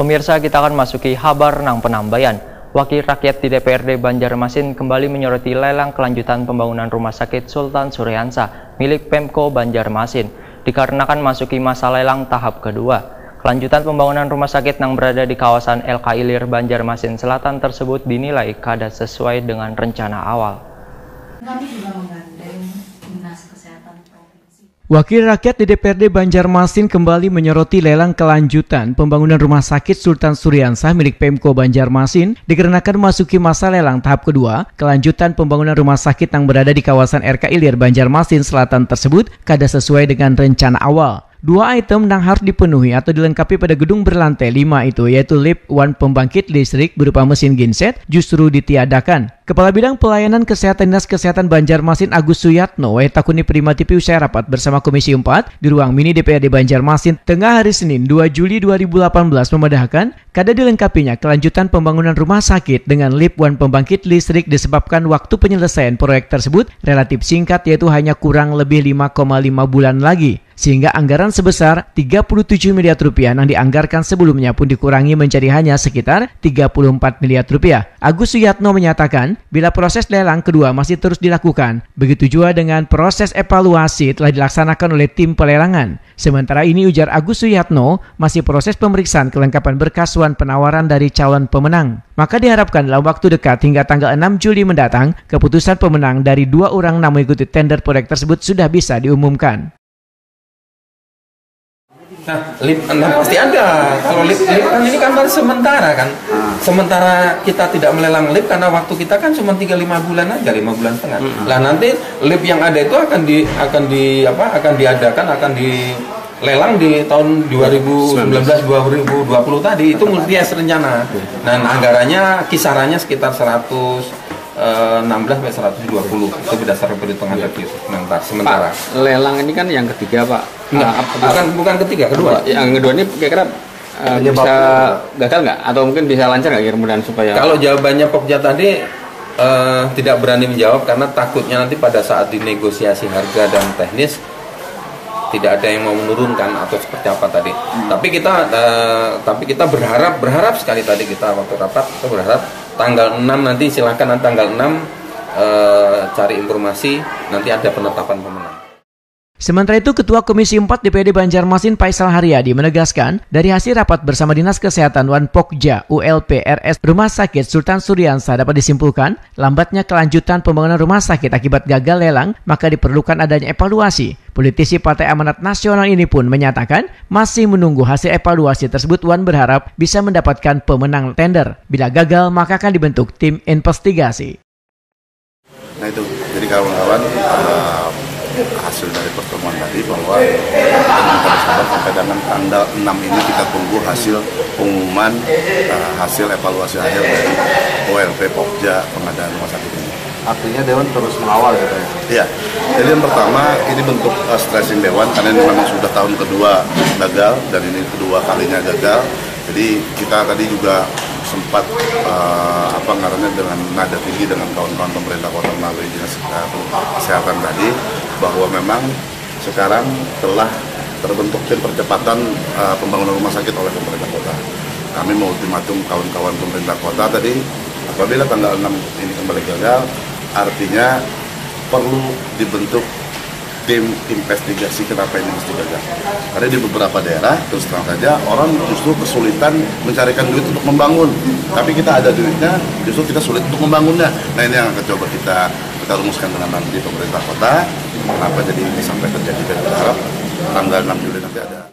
Pemirsa, kita akan masuki kabar nang penambayan. Wakil rakyat di DPRD Banjarmasin kembali menyoroti lelang kelanjutan pembangunan Rumah Sakit Sultan Suryansah milik Pemko Banjarmasin, dikarenakan masuki masa lelang tahap kedua. Kelanjutan pembangunan rumah sakit yang berada di kawasan LK Ilir Banjarmasin Selatan tersebut dinilai kada sesuai dengan rencana awal. Kami juga menggandeng Dinas Kesehatan Provinsi. Wakil rakyat di DPRD Banjarmasin kembali menyoroti lelang kelanjutan pembangunan Rumah Sakit Sultan Suryansah milik Pemko Banjarmasin dikarenakan masuki masa lelang tahap kedua. Kelanjutan pembangunan rumah sakit yang berada di kawasan LK Ilir Banjarmasin Selatan tersebut kada sesuai dengan rencana awal. Dua item yang harus dipenuhi atau dilengkapi pada gedung berlantai 5 itu, yaitu lift one pembangkit listrik berupa mesin genset, justru ditiadakan. Kepala Bidang Pelayanan Kesehatan Dinas Kesehatan Banjarmasin Agus Suyatno takuni Prima TV usai rapat bersama Komisi 4 di ruang mini DPRD Banjarmasin tengah hari Senin 2 Juli 2018 memedahkan kada dilengkapinya kelanjutan pembangunan rumah sakit dengan lift one pembangkit listrik disebabkan waktu penyelesaian proyek tersebut relatif singkat, yaitu hanya kurang lebih 5,5 bulan lagi. Sehingga anggaran sebesar 37 miliar rupiah yang dianggarkan sebelumnya pun dikurangi menjadi hanya sekitar 34 miliar rupiah. Agus Suyatno menyatakan bila proses lelang kedua masih terus dilakukan, begitu juga dengan proses evaluasi telah dilaksanakan oleh tim pelelangan. Sementara ini, ujar Agus Suyatno, masih proses pemeriksaan kelengkapan berkas suan penawaran dari calon pemenang. Maka diharapkan dalam waktu dekat hingga tanggal 6 Juli mendatang, keputusan pemenang dari 2 orang yang mengikuti tender proyek tersebut sudah bisa diumumkan. Nah, lift pasti ada. Kalau lift kan ini kan baru sementara kan. Sementara kita tidak melelang lift karena waktu kita kan cuma 3-5 bulan aja, 5 bulan setengah. Lah nanti lift yang ada itu akan dilelang di tahun 2019-2020 tadi. Itu multi-years rencana. Dan anggarannya kisarannya sekitar 116 sampai 120 itu berdasarkan perhitungan review sementara. Pak, lelang ini kan yang ketiga, Pak. Bukan ketiga, kedua. Yang kedua ini kira-kira bisa gagal nggak? Atau mungkin bisa lancar nggak kemudian supaya? Kalau jawabannya Pokja tadi tidak berani menjawab karena takutnya nanti pada saat dinegosiasi harga dan teknis tidak ada yang mau menurunkan atau seperti apa tadi. Tapi kita berharap sekali tadi kita waktu rapat kita berharap tanggal 6 nanti silakan tanggal 6 cari informasi nanti ada penetapan pemenang. Sementara itu, Ketua Komisi 4 DPRD Banjarmasin Faisal Haryadi menegaskan dari hasil rapat bersama Dinas Kesehatan Wan Pokja ULP RS Rumah Sakit Sultan Suryansah dapat disimpulkan lambatnya kelanjutan pembangunan rumah sakit akibat gagal lelang, maka diperlukan adanya evaluasi. Politisi Partai Amanat Nasional ini pun menyatakan masih menunggu hasil evaluasi tersebut. Wan berharap bisa mendapatkan pemenang tender. Bila gagal, maka akan dibentuk tim investigasi. Nah itu, jadi kawan-kawan hasil dari pertemuan tadi bahwa kita sabar sampai dengan tanggal 6 ini kita tunggu hasil pengumuman hasil evaluasi akhir dari OLP Pokja pengadaan rumah sakit ini. Artinya Dewan terus mengawal gitu ya? Iya, jadi yang pertama ini bentuk stressing Dewan karena ini memang sudah tahun kedua gagal dan ini kedua kalinya gagal. Jadi kita tadi juga sempat dengan nada tinggi dengan kawan-kawan pemerintah kota melalui Dinas Kesehatan tadi bahwa memang sekarang telah terbentuk tim percepatan pembangunan rumah sakit oleh pemerintah kota. Kami mau ultimatum kawan-kawan pemerintah kota tadi apabila tanggal 6 ini kembali gagal, artinya perlu dibentuk tim investigasi kenapa ini mesti gagal. Karena di beberapa daerah, terus terang saja, orang justru kesulitan mencarikan duit untuk membangun. Tapi kita ada duitnya, justru kita sulit untuk membangunnya. Nah ini yang akan coba kita rumuskan dengan nanti pemerintah kota, kenapa jadi ini sampai terjadi. Dan berharap tanggal 6 Juli nanti ada.